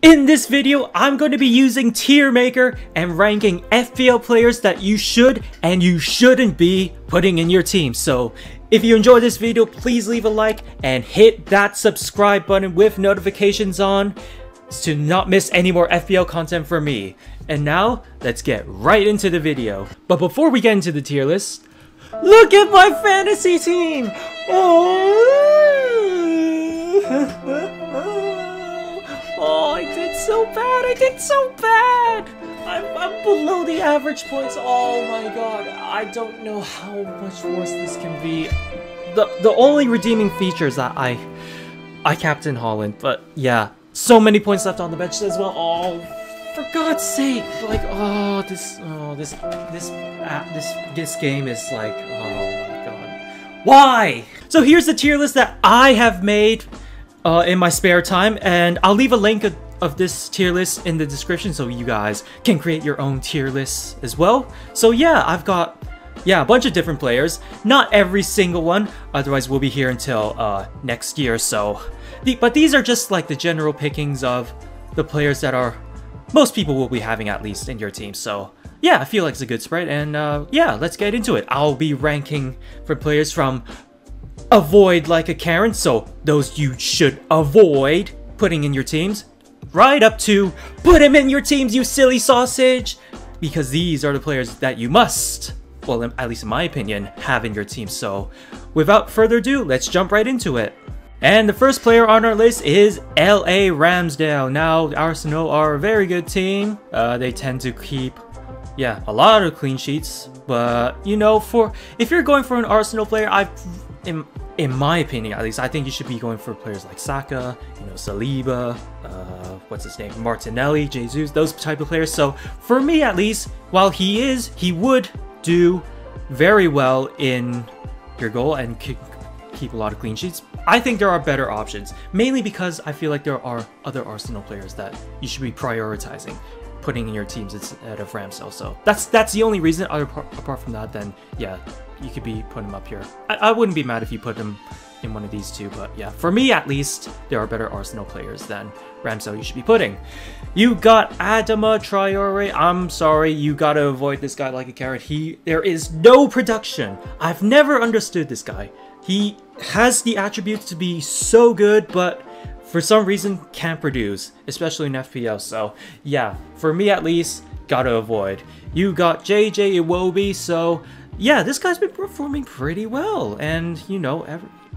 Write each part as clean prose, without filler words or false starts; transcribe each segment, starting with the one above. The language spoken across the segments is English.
In this video, I'm going to be using Tier Maker and ranking FPL players that you should and you shouldn't be putting in your team. So if you enjoyed this video, please leave a like and hit that subscribe button with notifications on to not miss any more FPL content from me. And now, let's get right into the video. But before we get into the tier list, look at my fantasy team! Oh, I did so bad! I'm below the average points. Oh my god, I don't know how much worse this can be. The only redeeming feature is that I captain Holland, but yeah, so many points left on the bench as well. Oh, for God's sake! Like, this game is like, oh my god, why? So here's the tier list that I have made in my spare time, and I'll leave a link of this tier list in the description so you guys can create your own tier lists as well. So yeah, I've got a bunch of different players, not every single one, otherwise we'll be here until next year. So but these are just like the general pickings of the players that are most people will be having at least in your team. So yeah, I feel like it's a good spread, and yeah, let's get into it. I'll be ranking for players from avoid like a Karen, so those you should avoid putting in your teams, right up to put him in your teams, you silly sausage, because these are the players that you must, well, at least in my opinion, have in your team. So without further ado, let's jump right into it. And the first player on our list is LA Ramsdale. Now, Arsenal are a very good team. They tend to keep a lot of clean sheets, but you know, if you're going for an Arsenal player, in my opinion, at least, I think you should be going for players like Saka, you know, Saliba, what's his name, Martinelli, Jesus, those type of players. So for me, at least, while he would do very well in your goal and keep a lot of clean sheets, I think there are better options, mainly because I feel like there are other Arsenal players that you should be prioritizing putting in your teams instead of Ramsdale. So that's the only reason. Apart from that, then yeah, you could be putting him up here. I wouldn't be mad if you put him in one of these two, but yeah, for me at least, there are better Arsenal players than Ramsdale you should be putting. You got Adama Traore. I'm sorry, you gotta avoid this guy like a carrot. There is no production. I've never understood this guy. He has the attributes to be so good, but for some reason can't produce, especially in FPL. So yeah, for me at least, gotta avoid. You got JJ Iwobi. So yeah, this guy's been performing pretty well, and you know,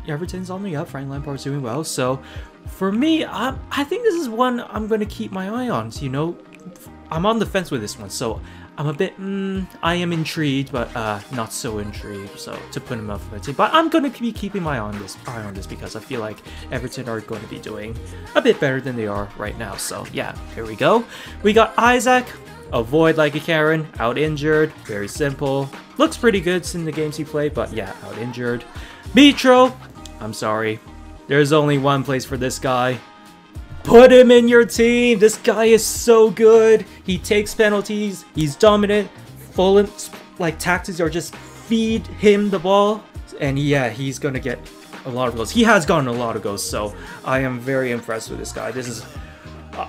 Everton's on the up, Frank Lampard's doing well. So for me, I think this is one I'm gonna keep my eye on. So, you know, I'm on the fence with this one, so I'm a bit, I am intrigued, but not so intrigued, so to put him up for my team. But I'm going to be keeping my eye on this because I feel like Everton are going to be doing a bit better than they are right now. So yeah, here we go. We got Isaac, avoid like a Karen, out injured, very simple. Looks pretty good in the games he played, but yeah, out injured. Mitro, I'm sorry, there's only one place for this guy. Put him in your team. This guy is so good. He takes penalties. He's dominant. Full like tactics are just feed him the ball, and yeah, he's gonna get a lot of goals. He has gotten a lot of goals, so I am very impressed with this guy.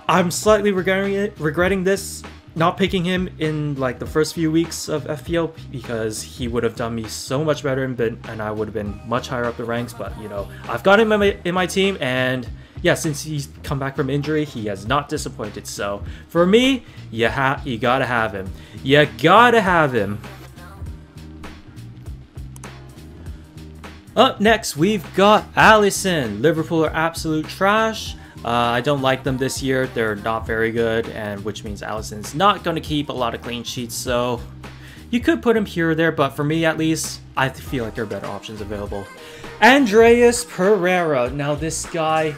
I'm slightly regretting this, not picking him in like the first few weeks of FPL, because he would have done me so much better and I would have been much higher up the ranks. But you know, I've got him in my team, and yeah, since he's come back from injury, he has not disappointed. So for me, you gotta have him. You gotta have him. Up next, we've got Alisson. Liverpool are absolute trash. I don't like them this year. They're not very good, and which means Alisson's not going to keep a lot of clean sheets. So you could put him here or there, but for me at least, I feel like there are better options available. Andreas Pereira. Now this guy,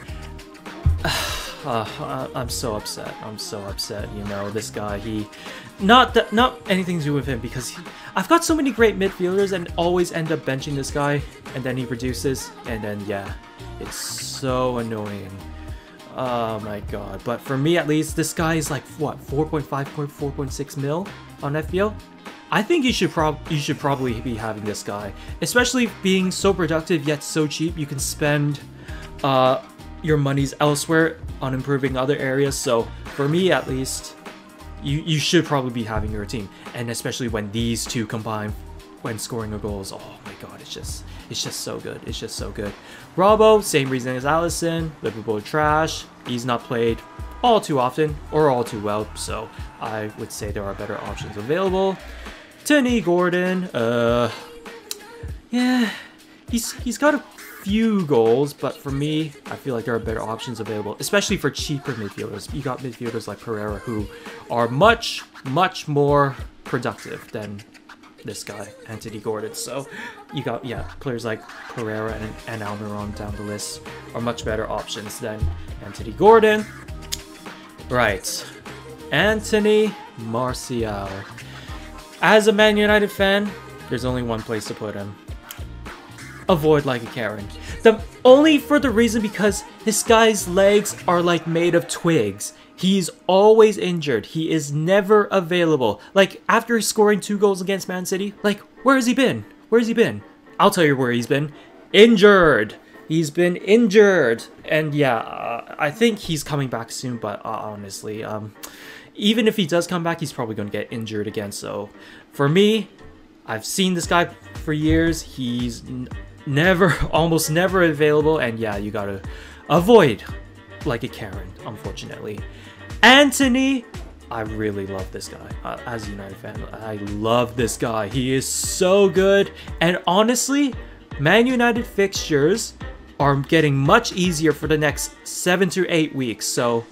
I'm so upset. I'm so upset. You know, this guy, not anything to do with him, because I've got so many great midfielders and always end up benching this guy, and then he reduces, and then yeah, it's so annoying. Oh my god. But for me at least, this guy is like what, 4.5, 4.6 mil on FPL. I think you should probably be having this guy, especially being so productive yet so cheap. You can spend your monies elsewhere on improving other areas. So for me, at least, you should probably be having your team, and especially when these two combine when scoring a goals. Oh my god, it's just so good. It's just so good. Robbo, same reason as Allison. Liverpool trash. He's not played all too often or all too well, so I would say there are better options available. Tony Gordon, yeah, he's got a few goals, but for me, I feel like there are better options available, especially for cheaper midfielders. You got midfielders like Pereira who are much more productive than this guy, Anthony Gordon. So you got, yeah, players like Pereira and Almiron down the list are much better options than Anthony Gordon. Right, Anthony Martial. As a Man United fan, there's only one place to put him. Avoid like a Karen. Only for the reason because this guy's legs are like made of twigs. He's always injured. He is never available. Like, after scoring 2 goals against Man City, like, where has he been? Where has he been? I'll tell you where he's been. Injured. He's been injured. And yeah, I think he's coming back soon, but honestly, even if he does come back, he's probably going to get injured again. So for me, I've seen this guy for years. He's almost never available. And yeah, you got to avoid like a Karen, unfortunately. Anthony, I really love this guy. As a United fan, I love this guy. He is so good. And honestly, Man United fixtures are getting much easier for the next 7 to 8 weeks. So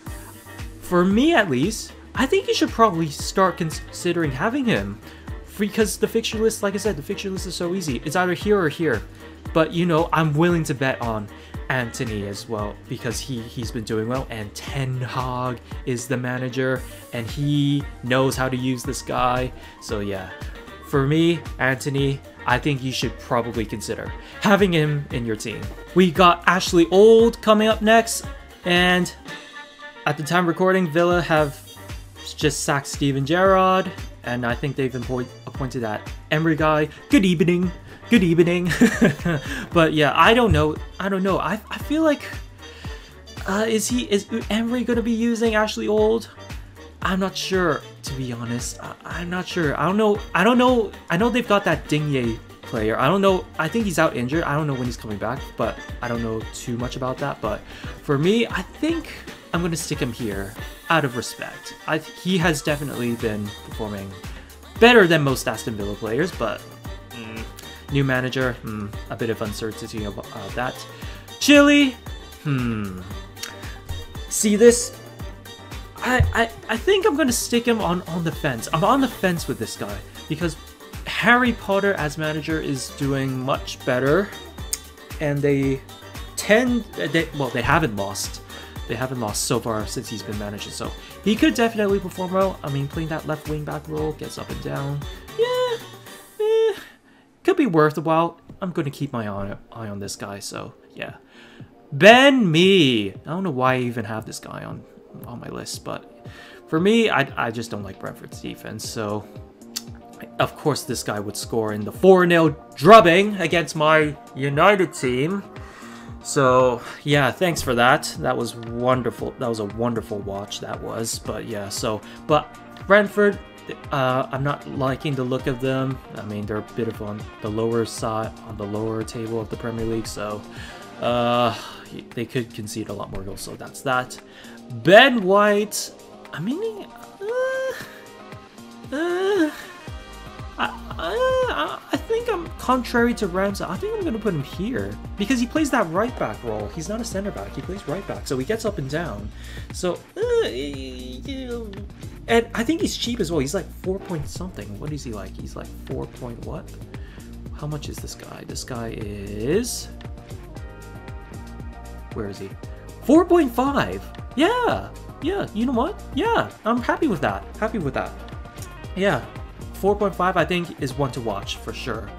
for me, at least, I think you should probably start considering having him. Because the fixture list, like I said, the fixture list is so easy. It's either here or here. But, you know, I'm willing to bet on Anthony as well, because he's been doing well, and Ten Hag is the manager and he knows how to use this guy. So yeah, for me, Anthony, I think you should probably consider having him in your team. We got Ashley Old coming up next, and at the time recording, Villa have just sacked Steven Gerrard, and I think they've appointed that Emery guy. Good evening. Good evening. But yeah, I don't know. I feel like is Emery gonna be using Ashley Old? I'm not sure, to be honest. I'm not sure. I don't know. I know they've got that Digne player. I don't know. I think he's out injured. I don't know when he's coming back, but I don't know too much about that. But for me, I think I'm gonna stick him here out of respect. He has definitely been performing better than most Aston Villa players, but new manager, a bit of uncertainty about that. Chile, see this? I think I'm gonna stick him on the fence. I'm on the fence with this guy because Harry Potter as manager is doing much better, and they haven't lost. They haven't lost so far since he's been managing, so he could definitely perform well. I mean, playing that left wing back role, gets up and down. Yeah, could be worth a while. I'm going to keep my eye on this guy, so yeah. Ben Mee. I don't know why I even have this guy on my list, but for me, I just don't like Brentford's defense, so of course this guy would score in the 4-0 drubbing against my United team. So yeah, thanks for that. That was wonderful. That was a wonderful watch, that was. But yeah, but Brentford, I'm not liking the look of them. I mean, they're a bit of on the lower side, on the lower table of the Premier League, so they could concede a lot more goals, so that's that. Ben White, I mean, I think I'm contrary to Ramsey. I think I'm going to put him here because he plays that right back role. He's not a center back. He plays right back, so he gets up and down. So, and I think he's cheap as well. He's like 4 point something. What is he like? He's like 4 point what? How much is this guy? This guy is... Where is he? 4.5. Yeah. You know what? Yeah, I'm happy with that. Yeah. 4.5 I think is one to watch for sure.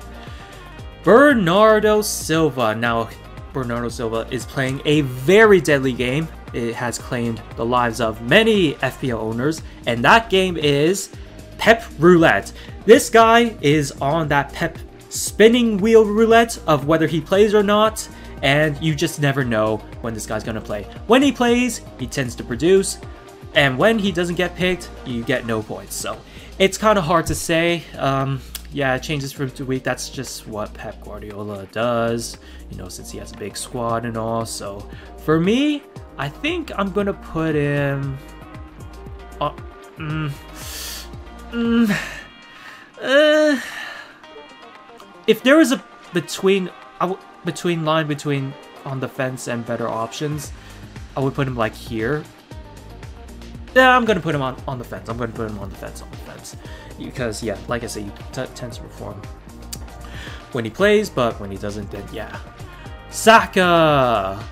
Bernardo Silva. Now, Bernardo Silva is playing a very deadly game. It has claimed the lives of many FPL owners, and that game is Pep Roulette. This guy is on that Pep spinning wheel roulette of whether he plays or not, and you just never know when this guy's gonna play. When he plays, he tends to produce, and when he doesn't get picked, you get no points. So it's kind of hard to say. Yeah, it changes from week to week. That's just what Pep Guardiola does, you know, since he has a big squad and all. So for me, I think I'm gonna put him. If there was a between on the fence and better options, I would put him like here. Yeah, I'm gonna put him on the fence. I'm gonna put him on the fence, because yeah, like I said, he tends to perform when he plays, but when he doesn't, then yeah. Saka,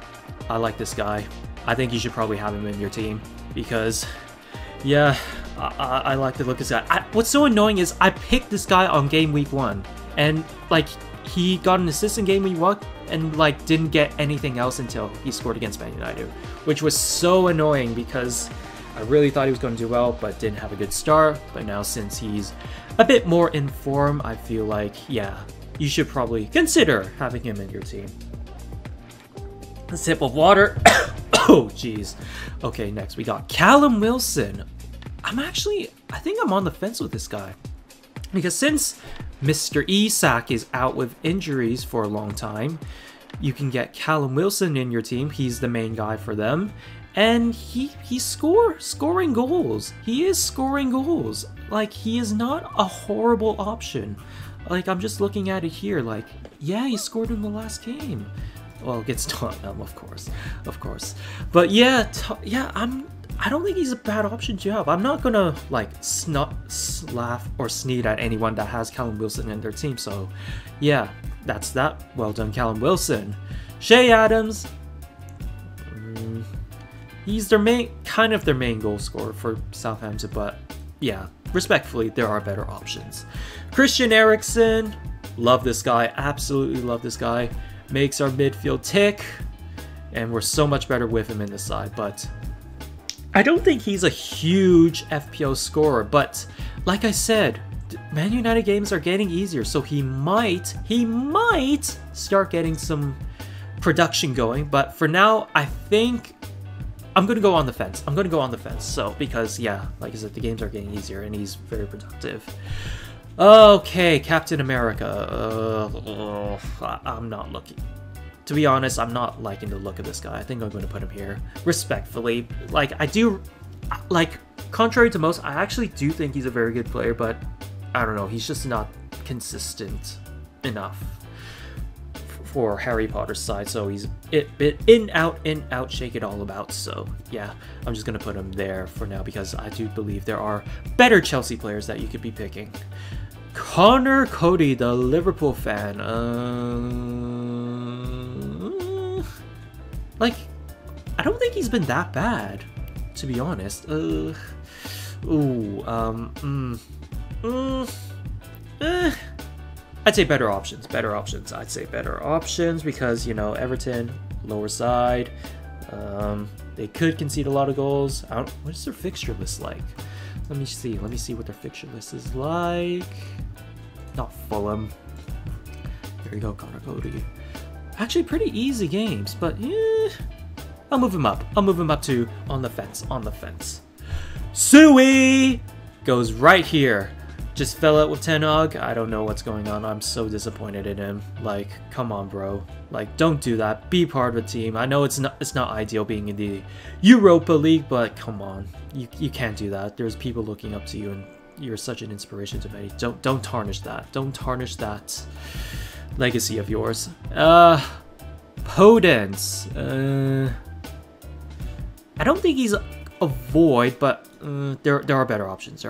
I like this guy. I think you should probably have him in your team because yeah, I like the look of this guy. What's so annoying is I picked this guy on game week 1, and like he got an assist in game week 1 and like didn't get anything else until he scored against Man United, which was so annoying because I really thought he was going to do well, but didn't have a good start. But now since he's a bit more in form, I feel like, yeah, you should probably consider having him in your team. A sip of water. Oh, jeez. Okay, next we got Callum Wilson. I think I'm on the fence with this guy. Because since Mr. Isak is out with injuries for a long time, you can get Callum Wilson in your team. He's the main guy for them. And he's scoring goals. He is scoring goals. Like, he is not a horrible option. Like, I'm just looking at it here. Like, yeah, he scored in the last game. Well, against Tottenham, of course. But yeah, I don't think he's a bad option to have. I'm not gonna like laugh or sneer at anyone that has Callum Wilson in their team. So yeah, that's that. Well done, Callum Wilson. Shea Adams. He's their main goal scorer for Southampton, but yeah, respectfully, there are better options. Christian Eriksen, love this guy, absolutely love this guy. Makes our midfield tick, and we're so much better with him in the side, but I don't think he's a huge FPL scorer, but like I said, Man United games are getting easier, so he might start getting some production going, but for now, I think I'm going to go on the fence. So, because, yeah, like I said, the games are getting easier, and he's very productive. Okay, Captain America. I'm not looking. To be honest, I'm not liking the look of this guy. I think I'm going to put him here. Respectfully. Like, contrary to most, I actually do think he's a very good player, but I don't know. He's just not consistent enough for Harry Potter's side, so he's in, out, shake it all about. So yeah, I'm just gonna put him there for now because I do believe there are better Chelsea players that you could be picking. Connor Cody, the Liverpool fan. Like, I don't think he's been that bad, to be honest. I'd say better options. I'd say better options because, you know, Everton, lower side. They could concede a lot of goals. What is their fixture list like? Let me see what their fixture list is like. Not Fulham. There you go, Connor Cody. Actually, pretty easy games, but yeah, I'll move him up. To on the fence. Suey goes right here. Just fell out with Ten Hag. I don't know what's going on. I'm so disappointed in him. Like, come on, bro. Like, don't do that. Be part of a team. I know it's not ideal being in the Europa League, but come on. You can't do that. There's people looking up to you, and you're such an inspiration to many. Don't tarnish that. Don't tarnish that legacy of yours. Podence. I don't think he's a void, but there are better options.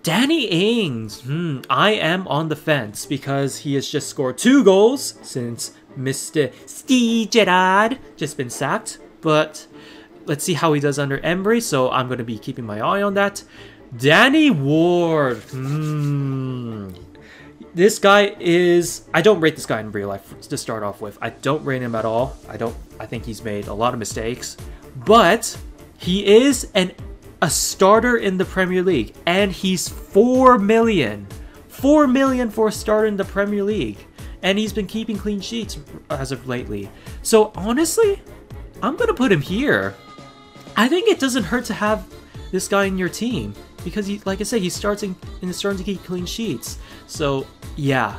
Danny Ings. I am on the fence because he has just scored 2 goals since Mr. Steve Gerrard just been sacked. But let's see how he does under Emery, so I'm going to be keeping my eye on that. Danny Ward. This guy is... I don't rate this guy in real life to start off with. I don't rate him at all. I think he's made a lot of mistakes. But he is a starter in the Premier League, and he's 4 million. 4 million for a starter in the Premier League, and he's been keeping clean sheets as of lately. So honestly, I'm gonna put him here. I think it doesn't hurt to have this guy in your team because he, like I said, he's starting to keep clean sheets. So yeah,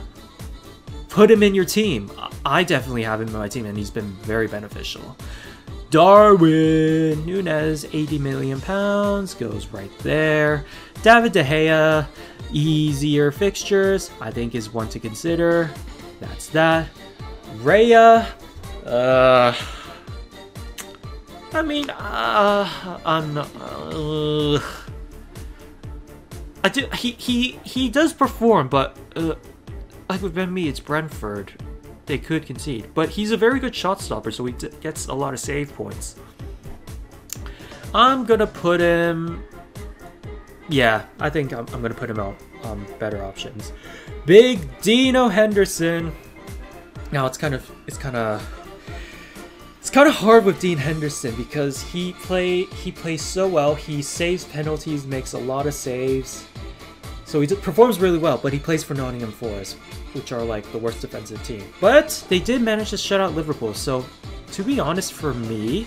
put him in your team. I definitely have him in my team, and he's been very beneficial. Darwin Núñez, 80 million pounds, goes right there. David De Gea, easier fixtures, I think is one to consider. That's that. Raya, I mean, I'm not. I do. He does perform, but like with Ben Mee, it's Brentford. They could concede, but he's a very good shot stopper, so he gets a lot of save points. I'm gonna put him. Yeah, I think I'm gonna put him out on better options. Big Dino Henderson. Now it's kind of hard with Dean Henderson because he plays so well. He saves penalties, makes a lot of saves, so he performs really well. But he plays for Nottingham Forest, which are like the worst defensive team. But they did manage to shut out Liverpool. So to be honest, for me,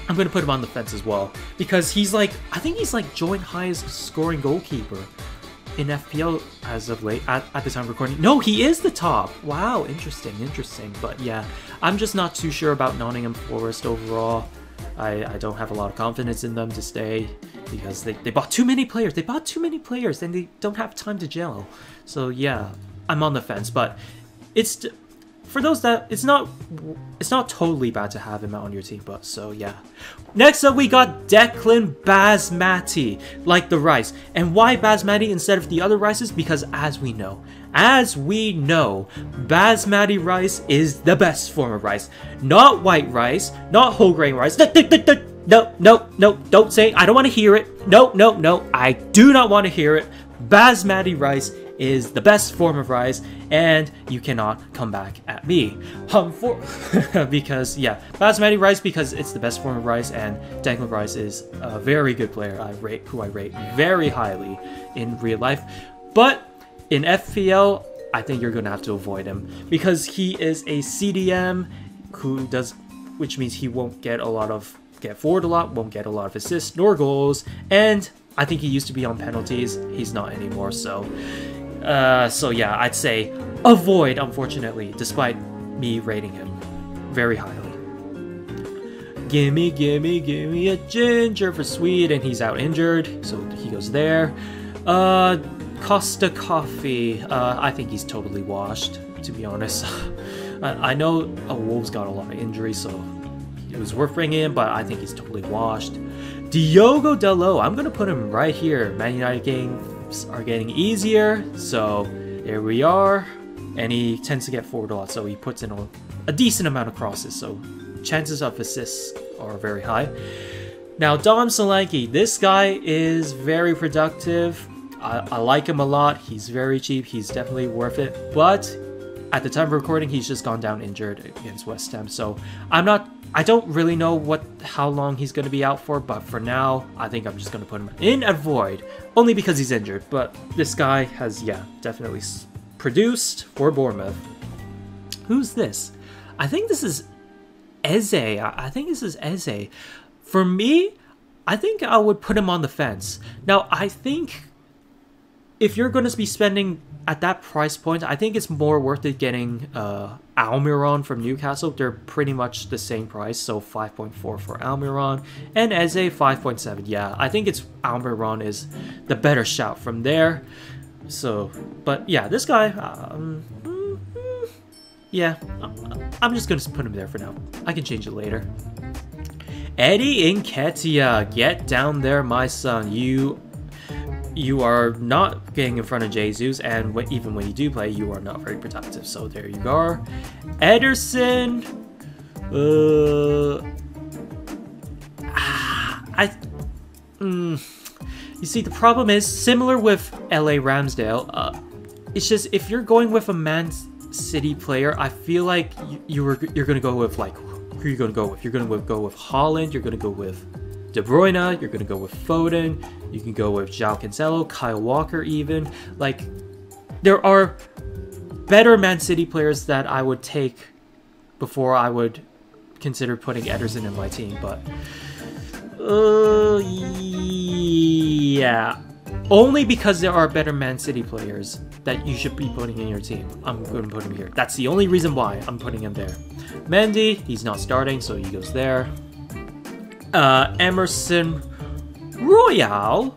I'm gonna put him on the fence as well because he's like, I think he's like joint highest scoring goalkeeper in FPL as of late at the time of recording. No, he is the top. Wow, interesting. But yeah, I'm just not too sure about Nottingham Forest overall. I don't have a lot of confidence in them to stay because they bought too many players. And they don't have time to gel. So yeah, I'm on the fence, but it's for those that it's not totally bad to have him out on your team. But so yeah. Next up, we got Declan Basmati, like the rice. And why Basmati instead of the other rices? Because as we know, Basmati rice is the best form of rice. Not white rice, not whole grain rice. No, don't say it. I don't want to hear it. No, I do not want to hear it. Basmati rice is the best form of rice, and you cannot come back at me. Because yeah, Basmati rice because it's the best form of rice, and Declan Rice is a very good player who I rate very highly in real life. But in FPL, I think you're gonna have to avoid him because he is a CDM which means he won't get forward a lot, won't get a lot of assists nor goals, and I think he used to be on penalties. He's not anymore, so yeah, I'd say avoid, unfortunately, despite me rating him very highly. Gimme a ginger for sweet, and he's out injured, so he goes there. Costa Coffee, I think he's totally washed, to be honest. I know Wolves got a lot of injuries, so it was worth bringing in, but I think he's totally washed. Diogo Dalot, I'm gonna put him right here. Man United games are getting easier, so there we are. And he tends to get forward a lot, so he puts in a decent amount of crosses, so chances of assists are very high. Now, Dom Solanke, this guy is very productive. I like him a lot. He's very cheap. He's definitely worth it. But at the time of recording, he's just gone down injured against West Ham, so I don't really know how long he's going to be out for, but for now, I think I'm just going to put him in a void, only because he's injured. But this guy has, yeah, definitely produced for Bournemouth. Who's this? I think this is Eze. For me, I think I would put him on the fence. Now, I think if you're going to be spending at that price point, I think it's more worth it getting Almiron from Newcastle. They're pretty much the same price, so 5.4 for Almiron and Eze 5.7. Yeah, I think Almiron is the better shout from there. So, but yeah, this guy, yeah, I'm just gonna put him there for now. I can change it later. Eddie Nketiah, get down there, my son. You are not getting in front of Jesus, and even when you do play, you are not very productive. So there you are. Ederson. You see, the problem is similar with LA Ramsdale. It's just if you're going with a Man City player, I feel like you're gonna go with like who you're gonna go with. You're gonna go with Haaland. You're gonna go with De Bruyne, you're going to go with Foden, you can go with João Cancelo, Kyle Walker even. Like, there are better Man City players that I would take before I would consider putting Ederson in my team, but yeah, only because there are better Man City players that you should be putting in your team. I'm going to put him here. That's the only reason why I'm putting him there. Mendy, he's not starting, so he goes there. Emerson Royale.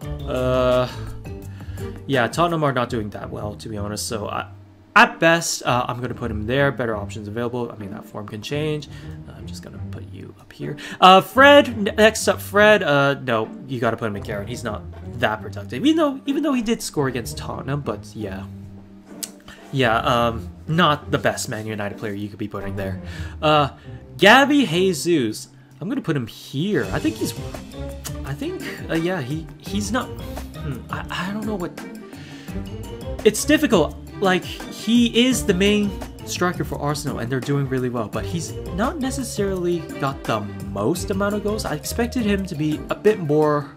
Yeah, Tottenham are not doing that well, to be honest. So at best, I'm going to put him there. Better options available. I mean, that form can change. I'm just going to put you up here. Fred, next up, Fred. No, you got to put him in Karen. He's not that productive. Even though he did score against Tottenham, but yeah. Yeah, not the best Man United player you could be putting there. Gabby Jesus. I'm going to put him here. I think yeah, he's not... I don't know what... It's difficult. Like, he is the main striker for Arsenal, and they're doing really well, but he's not necessarily got the most amount of goals. I expected him to be a bit more...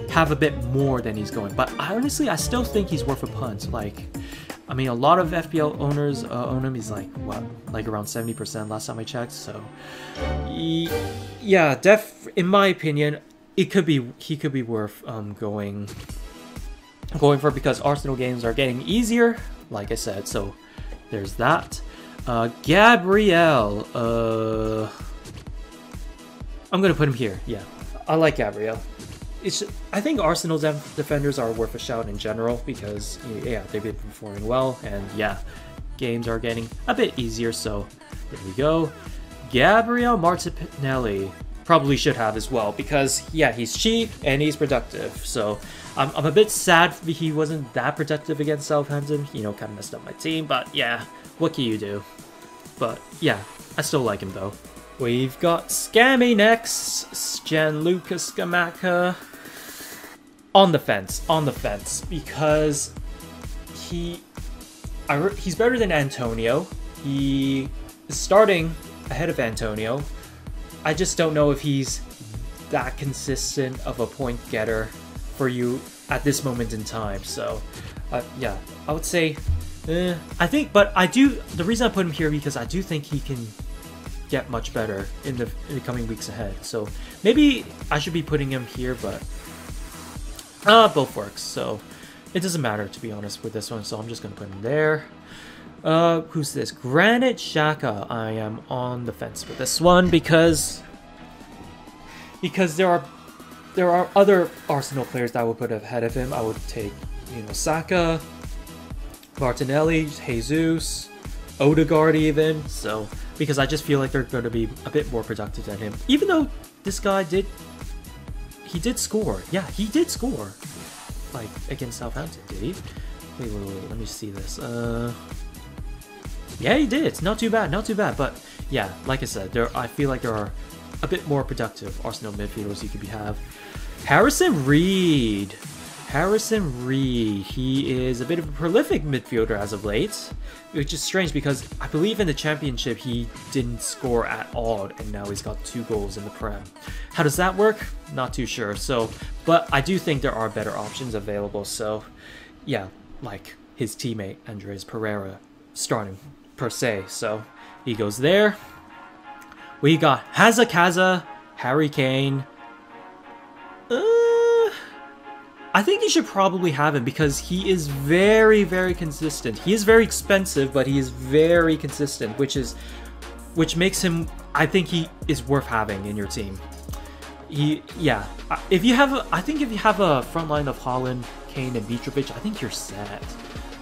have a bit more than he's going, but honestly, I still think he's worth a punt. Like, I mean, a lot of FPL owners own him. He's like, what, like around 70% last time I checked, so... Yeah, in my opinion, he could be worth going for, because Arsenal games are getting easier, like I said. So there's that. Gabriel. I'm gonna put him here. Yeah, I like Gabriel. I think Arsenal defenders are worth a shout in general, because yeah, they've been performing well, and yeah, games are getting a bit easier. So there we go. Gabriel Martinelli probably should have as well, because yeah, he's cheap and he's productive. So I'm a bit sad he wasn't that productive against Southampton. You know, kind of messed up my team, but yeah, what can you do? But yeah, I still like him though. We've got Scammy next, Gianluca Scamacca. On the fence, because he's better than Antonio. He is starting ahead of Antonio. I just don't know if he's that consistent of a point getter for you at this moment in time. So, yeah, I would say, I think, but the reason I put him here, because I do think he can get much better in the coming weeks ahead. So maybe I should be putting him here, but both works. So it doesn't matter, to be honest, with this one. So I'm just gonna put him there. Who's this? Granit Xhaka. I am on the fence with this one because there are other Arsenal players that I would put ahead of him. I would take, you know, Saka, Martinelli, Jesus, Odegaard even. So because I just feel like they're going to be a bit more productive than him, even though this guy did score. Yeah, he did score, like against Southampton. Did he? Wait. Let me see this. Yeah, he did. It's not too bad. But yeah, like I said, I feel like there are a bit more productive Arsenal midfielders you could have. Harrison Reed. He is a bit of a prolific midfielder as of late, which is strange because I believe in the Championship he didn't score at all, and now he's got 2 goals in the Prem. How does that work? Not too sure. So, but I do think there are better options available. So, yeah, like his teammate Andres Pereira starting per se. So he goes there. We got Hazakaza, Harry Kane. I think you should probably have him because he is very, very consistent. He is very expensive, but he is very consistent, which makes him, I think he is worth having in your team. Yeah. If you have a front line of Haaland, Kane, and Mitrovic, I think you're set.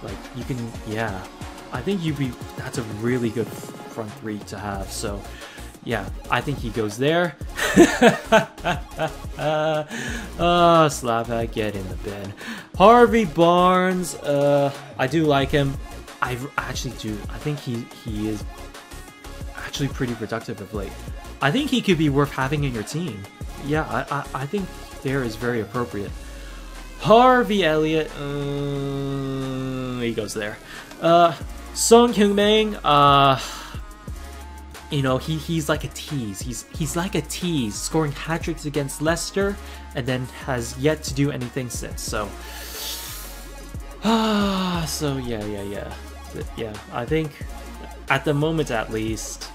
Like, you can, yeah. I think that's a really good front 3 to have. So, yeah, I think he goes there. Slava, get in the bin. Harvey Barnes, I do like him. I actually do. I think he is actually pretty productive of late. I think he could be worth having in your team. Yeah, I think there is very appropriate. Harvey Elliott, he goes there. Son Heung-min, you know, he's like a tease. He's like a tease, scoring hat-tricks against Leicester, and then has yet to do anything since. So, so yeah. I think at the moment, at least,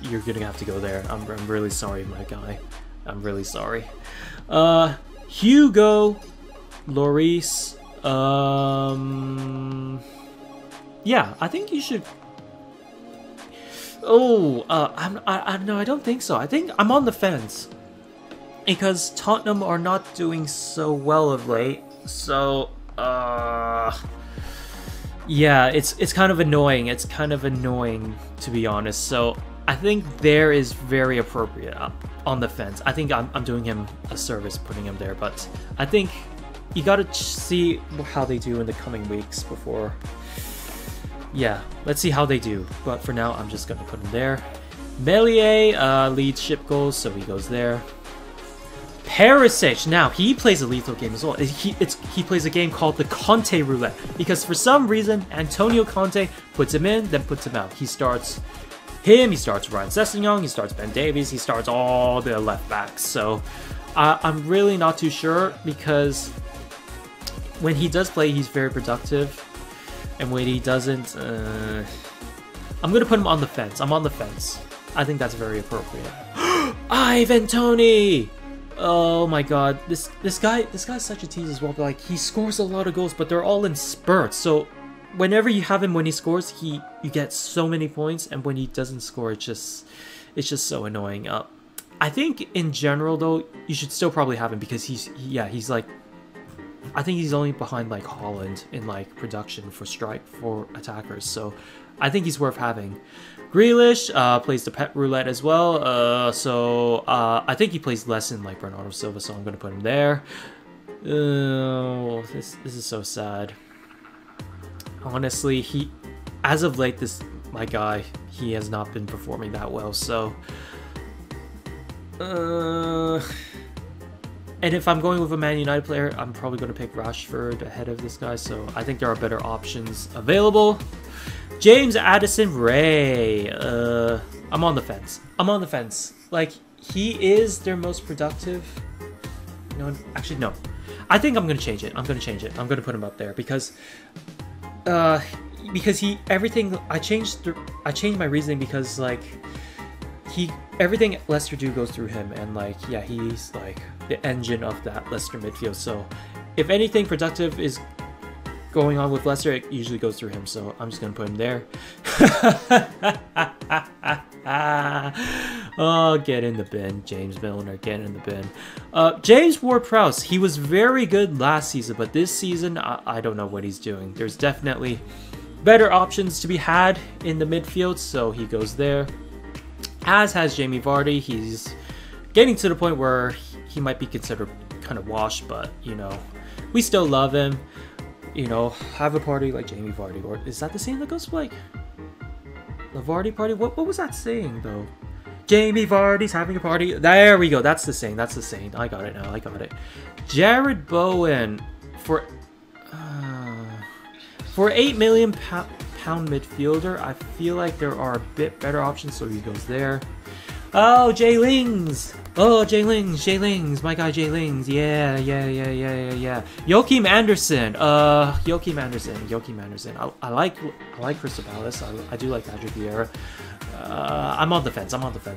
you're gonna have to go there. I'm really sorry, my guy. I'm really sorry. Hugo Lloris. Yeah, I think you should. Oh, no, I don't think so. I think I'm on the fence because Tottenham are not doing so well of late. So, yeah, it's kind of annoying. It's kind of annoying, to be honest. So I think there is very appropriate on the fence. I think I'm doing him a service putting him there, but I think you gotta see how they do in the coming weeks before. Yeah, let's see how they do. But for now, I'm just gonna put him there. Melier leads ship goals, so he goes there. Perisic, now he plays a lethal game as well. He plays a game called the Conte Roulette because for some reason Antonio Conte puts him in, then puts him out. He starts him, he starts Ryan Sessegnon, he starts Ben Davies, he starts all the left backs. So I'm really not too sure because when he does play, he's very productive, and when he doesn't, I'm gonna put him on the fence. I'm on the fence. I think that's very appropriate. Ivan Toney. Oh my god, this guy's such a tease as well. But like, he scores a lot of goals, but they're all in spurts. So whenever you have him, when he scores, you get so many points, and when he doesn't score, it's just so annoying. I think in general though, you should still probably have him because he's like, I think he's only behind like Holland in like production for attackers. So I think he's worth having. Grealish plays the pet roulette as well, so I think he plays less than like Bernardo Silva, so I'm gonna put him there. This is so sad. Honestly, as of late, my guy, he has not been performing that well. So, and if I'm going with a Man United player, I'm probably gonna pick Rashford ahead of this guy. So I think there are better options available. James Addison Ray. I'm on the fence. I'm on the fence. Like, he is their most productive. No, actually, no. I think I'm gonna change it. I'm gonna change it. I'm gonna put him up there because everything. I changed my reasoning because like everything Leicester do goes through him, and like, yeah, he's like the engine of that Leicester midfield. So if anything productive is going on with Leicester, it usually goes through him, so I'm just gonna put him there. Oh, get in the bin, James Milner, get in the bin. James Ward-Prowse, he was very good last season, but this season, I don't know what he's doing. There's definitely better options to be had in the midfield, so he goes there. As has Jamie Vardy. He's getting to the point where he might be considered kind of washed, but, you know, we still love him. You know, have a party like Jamie Vardy. Or is that the saying that goes for like the Vardy party? What was that saying though? Jamie Vardy's having a party. There we go. That's the saying. That's the saying. I got it now. I got it. Jared Bowen for £8 million midfielder. I feel like there are a bit better options, so he goes there. Oh, Jay Lings. Oh, Jay Lings, my guy Jay Lings, yeah. Joachim Anderson, Joachim Anderson. I like Crystal Palace. I do like Patrick Vieira. I'm on the fence.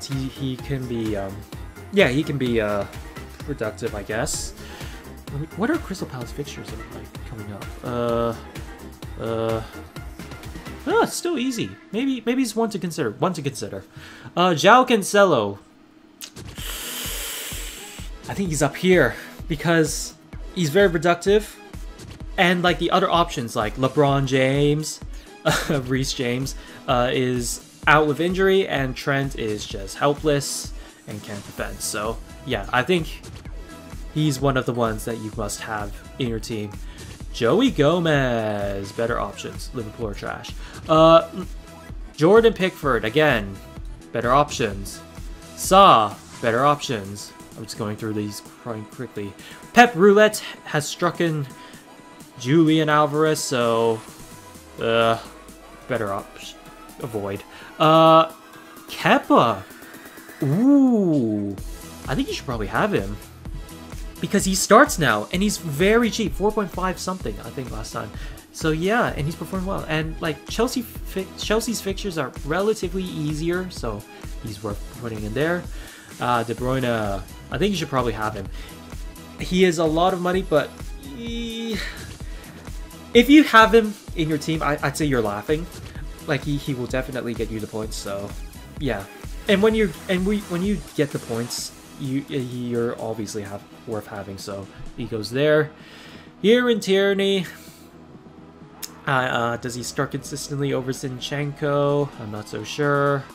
He can be, yeah, he can be productive, I guess. What are Crystal Palace fixtures like coming up? Oh, it's still easy. Maybe it's one to consider. João Cancelo. I think he's up here because he's very productive, and like the other options like LeBron James, Reece James is out with injury, and Trent is just helpless and can't defend. So yeah, I think he's one of the ones that you must have in your team. Joey Gomez, better options. Liverpool are trash. Jordan Pickford, again, better options. Saw, better options. I'm just going through these quite quickly. Pep Roulette has struck in Julian Alvarez, so better option. Avoid. Kepa. Ooh, I think you should probably have him. because he starts now, and he's very cheap, 4.5 something, I think, last time. So yeah, and he's performing well. And like Chelsea's fixtures are relatively easier, so he's worth putting in there. De Bruyne, I think you should probably have him. He is a lot of money, but if you have him in your team, I'd say you're laughing. Like he will definitely get you the points. So yeah, and when you get the points, you're obviously worth having. So he goes there. Here in Tierney, does he start consistently over Zinchenko? I'm not so sure,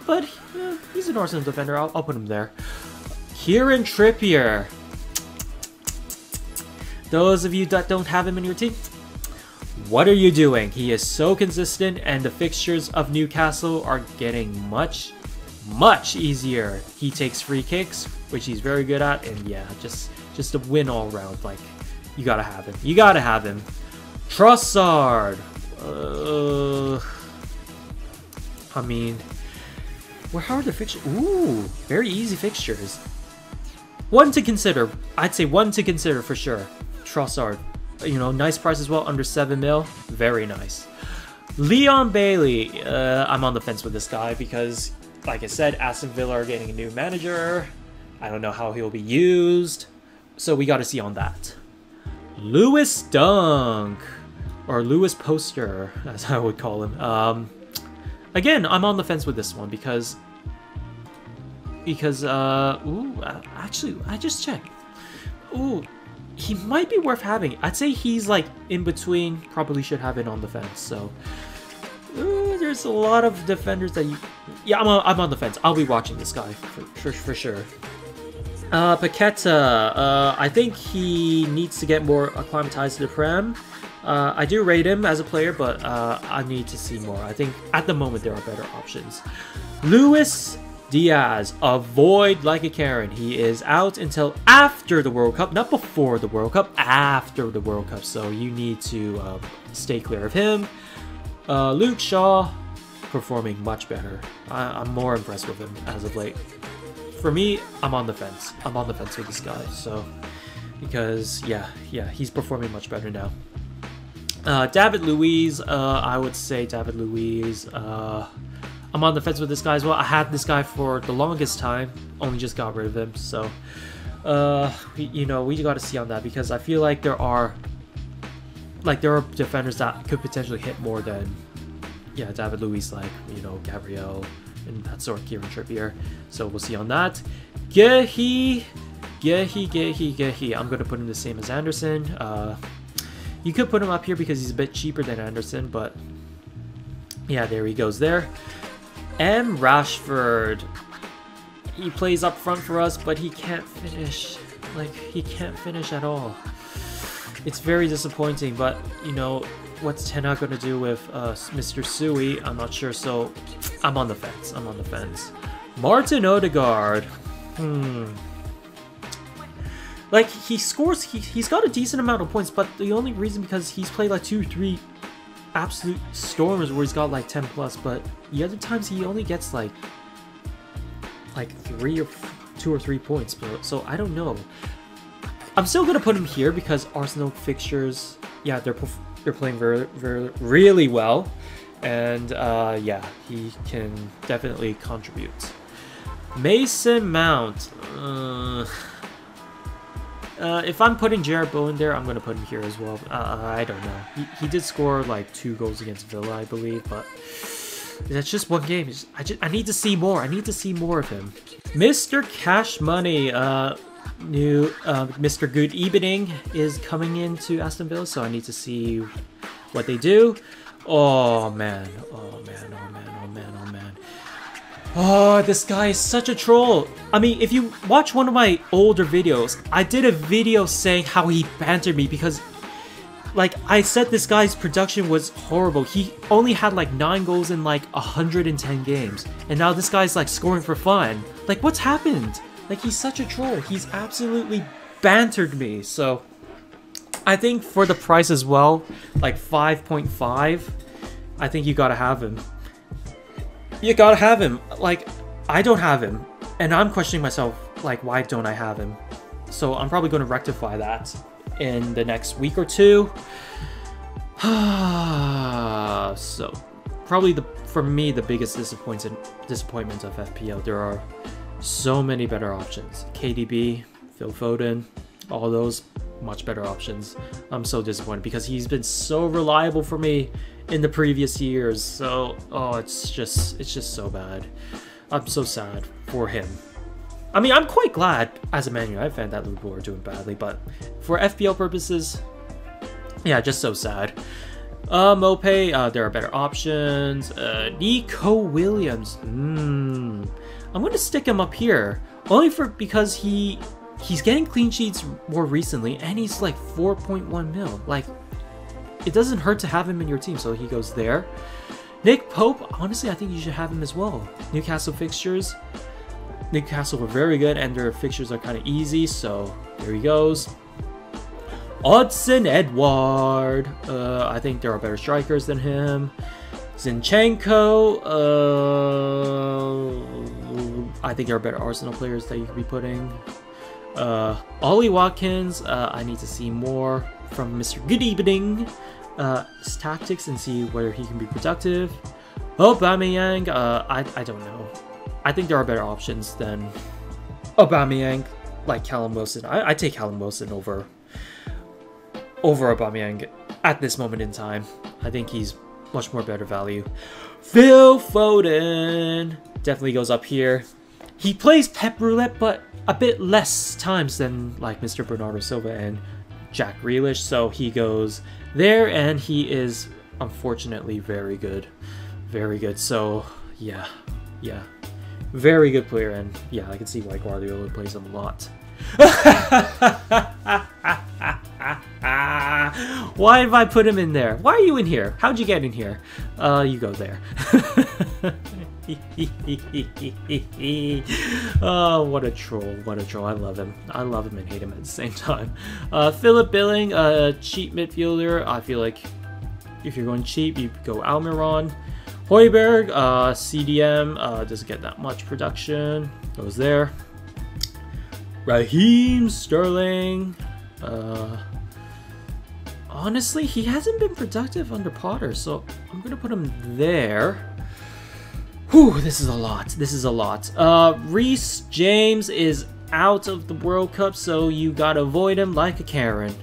but he's an Arsenal defender. I'll put him there. Here in Trippier. Those of you that don't have him in your team, what are you doing? He is so consistent, and the fixtures of Newcastle are getting much easier. He takes free kicks, which he's very good at, and yeah, just a win all around. Like, you gotta have him. You gotta have him. Trossard. I mean, how are the fixtures? Ooh, very easy fixtures. One to consider. I'd say one to consider for sure. Trossard. You know, nice price as well, under 7 mil. Very nice. Leon Bailey. I'm on the fence with this guy because, like I said, Aston Villa are getting a new manager. I don't know how he'll be used, so we got to see on that. Lewis Dunk, or Lewis Poster, as I would call him. Again, I'm on the fence with this one because actually, I just checked. Ooh. He might be worth having. I'd say he's like in between. Probably should have it on the fence. So there's a lot of defenders that you. Yeah, I'm on the fence. I'll be watching this guy for sure. Paqueta. I think he needs to get more acclimatized to the Prem. I do rate him as a player, but I need to see more. I think at the moment there are better options. Luis Diaz, avoid like a Karen. He is out until after the World Cup, not before the World Cup, after the World Cup. So you need to stay clear of him. Luke Shaw, performing much better. I'm more impressed with him as of late. For me, I'm on the fence. I'm on the fence with this guy. So because yeah, he's performing much better now. David Luiz, I would say David Luiz. I'm on the fence with this guy as well. I had this guy for the longest time, only just got rid of him. So, you know, we got to see on that because I feel like there are defenders that could potentially hit more than, yeah, David Luiz, like, you know, Gabriel and that sort of Kieran Trippier. So we'll see on that. Gehi. I'm gonna put him the same as Anderson. You could put him up here because he's a bit cheaper than Anderson, but yeah, there he goes there. M. Rashford. He plays up front for us, but he can't finish. Like, he can't finish at all. It's very disappointing, but, you know, what's Ten Hag going to do with Mr. Sui? I'm not sure, so I'm on the fence. I'm on the fence. Martin Odegaard. Like, he scores, he's got a decent amount of points, but the only reason because he's played like 2-3 absolute stormers where he's got like 10 plus, but the other times he only gets like 2 or 3 points. So I don't know. I'm still gonna put him here because Arsenal fixtures, yeah, they're playing really well, and yeah, he can definitely contribute. Mason Mount. If I'm putting Jared Bowen there, I'm going to put him here as well. I don't know. He did score like 2 goals against Villa, I believe, but that's just one game. I need to see more. I need to see more of him. Mr. Cash Money, new Mr. Good Evening is coming into Aston Villa, so I need to see what they do. Oh man. Oh, this guy is such a troll. I mean, if you watch one of my older videos, I did a video saying how he bantered me because, like, I said this guy's production was horrible. He only had like 9 goals in like 110 games. And now this guy's like scoring for fun. Like, what's happened? Like, he's such a troll. He's absolutely bantered me. So, I think for the price as well, like 5.5, I think you gotta have him. You gotta have him. Like, I don't have him, and I'm questioning myself, like, why don't I have him? So I'm probably going to rectify that in the next week or two. So probably for me the biggest disappointment of FPL. There are so many better options. KDB, Phil Foden, all those much better options. I'm so disappointed because he's been so reliable for me in the previous years. So it's just so bad. I'm so sad for him. I mean, I'm quite glad as a Man United fan that Liverpool are doing badly, but for FPL purposes, yeah, just so sad. Mope, there are better options. Nico Williams. I'm gonna stick him up here only because he's getting clean sheets more recently, and he's like 4.1 mil. Like, it doesn't hurt to have him in your team, so he goes there. Nick Pope, honestly, I think you should have him as well. Newcastle fixtures. Newcastle were very good, and their fixtures are kind of easy, so there he goes. Odson Edward. I think there are better strikers than him. Zinchenko. I think there are better Arsenal players that you could be putting. Ollie Watkins. I need to see more from Mr. Good Evening. His tactics and see whether he can be productive. Aubameyang. I don't know. I think there are better options than Aubameyang, like Callum Wilson. I take Callum Wilson over Aubameyang at this moment in time. I think he's much more better value. Phil Foden definitely goes up here. He plays Pep Roulette, but a bit less times than like Mr. Bernardo Silva and Jack Grealish. So he goes there, and he is unfortunately very good. Very good. So yeah. Very good player, and yeah, I can see why Guardiola plays him a lot. Why have I put him in there? Why are you in here? How'd you get in here? You go there. Oh, what a troll. What a troll. I love him. I love him and hate him at the same time. Philip Billing, cheap midfielder. I feel like if you're going cheap, you go Almiron. Højbjerg, CDM, doesn't get that much production. Goes there. Raheem Sterling. Honestly, he hasn't been productive under Potter, so I'm going to put him there. Whew, this is a lot. This is a lot. Reece James is out of the World Cup, so you got to avoid him like a Karen.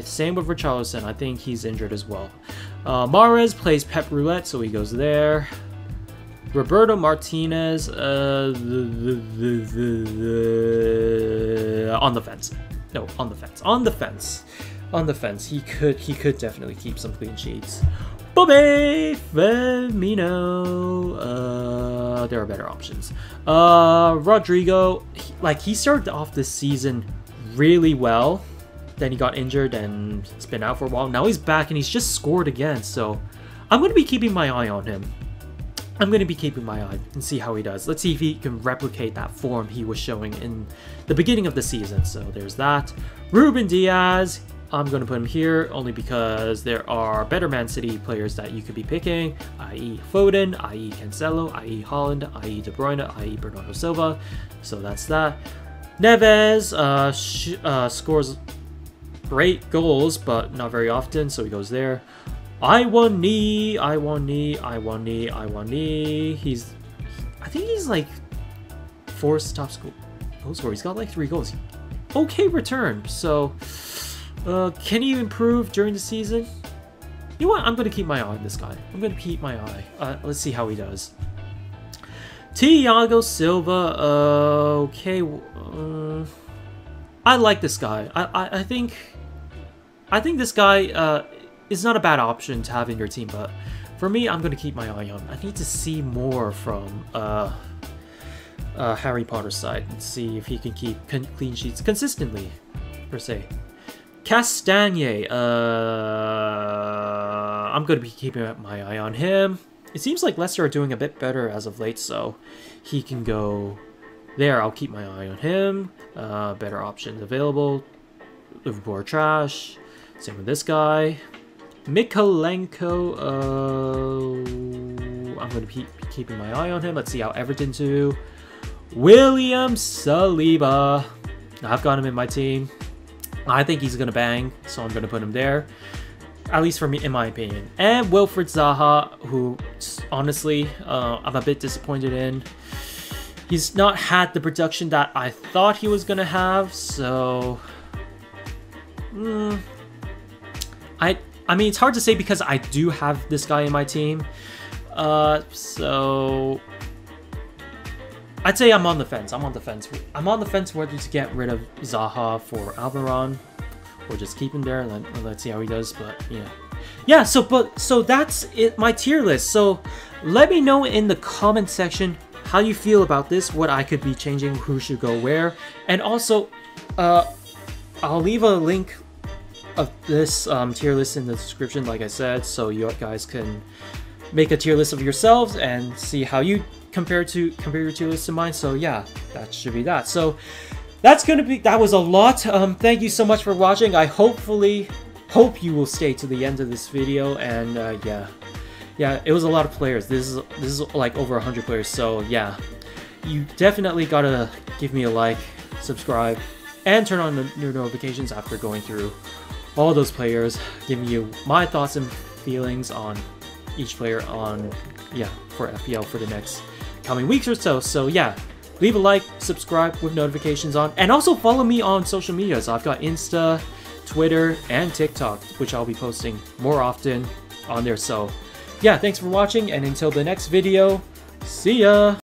Same with Richarlison. I think he's injured as well. Mahrez plays Pep Roulette, so he goes there. Roberto Martinez on the fence. No, on the fence. On the fence. On the fence. He could definitely keep some clean sheets. Bobby Firmino. There are better options. Rodrigo, he started off this season really well. Then he got injured and it's been out for a while. Now he's back and he's just scored again. So I'm going to be keeping my eye on him. I'm going to be keeping my eye and see how he does. Let's see if he can replicate that form he was showing in the beginning of the season. So there's that. Ruben Diaz. I'm going to put him here only because there are better Man City players that you could be picking, i.e. Foden, i.e. Cancelo, i.e. Haaland, i.e. De Bruyne, i.e. Bernardo Silva. So that's that. Neves scores great goals, but not very often, so he goes there. I want knee. I think he's like fourth top goal scorer. He's got like 3 goals. Okay return. So can he improve during the season? You know what? I'm going to keep my eye on this guy. I'm going to keep my eye. Let's see how he does. Thiago Silva. Okay. I like this guy. I think this guy is not a bad option to have in your team, but for me, I'm going to keep my eye on him. I need to see more from Harry Potter's side and see if he can keep clean sheets consistently, per se. Castagne. I'm going to be keeping my eye on him. It seems like Leicester are doing a bit better as of late, so he can go there. I'll keep my eye on him. Better options available. Liverpool are trash. Same with this guy. Mikolenko. I'm going to be keeping my eye on him. Let's see how Everton do. William Saliba. I've got him in my team. I think he's gonna bang, so I'm gonna put him there. At least for me, in my opinion. And Wilfried Zaha, who honestly, I'm a bit disappointed in. He's not had the production that I thought he was gonna have, so I mean, it's hard to say because I do have this guy in my team. So I'd say I'm on the fence. I'm on the fence. I'm on the fence whether to get rid of Zaha for Almiron or just keep him there. Let's see how he does. But yeah. So that's it. My tier list. So let me know in the comment section how you feel about this. What I could be changing. Who should go where. And also, I'll leave a link of this tier list in the description, like I said, so you guys can make a tier list of yourselves and see how you compare your tier list to mine. So yeah, that should be that. So that was a lot. Thank you so much for watching. I hope you will stay to the end of this video. And yeah, it was a lot of players. This is like over 100 players. So yeah, you definitely gotta give me a like, subscribe, and turn on your notifications after going through all those players, giving you my thoughts and feelings on each player for FPL for the next coming weeks or so. So yeah, leave a like, subscribe with notifications on, and also follow me on social media. So I've got Insta, Twitter, and TikTok, which I'll be posting more often on there. So yeah, thanks for watching, and until the next video, see ya!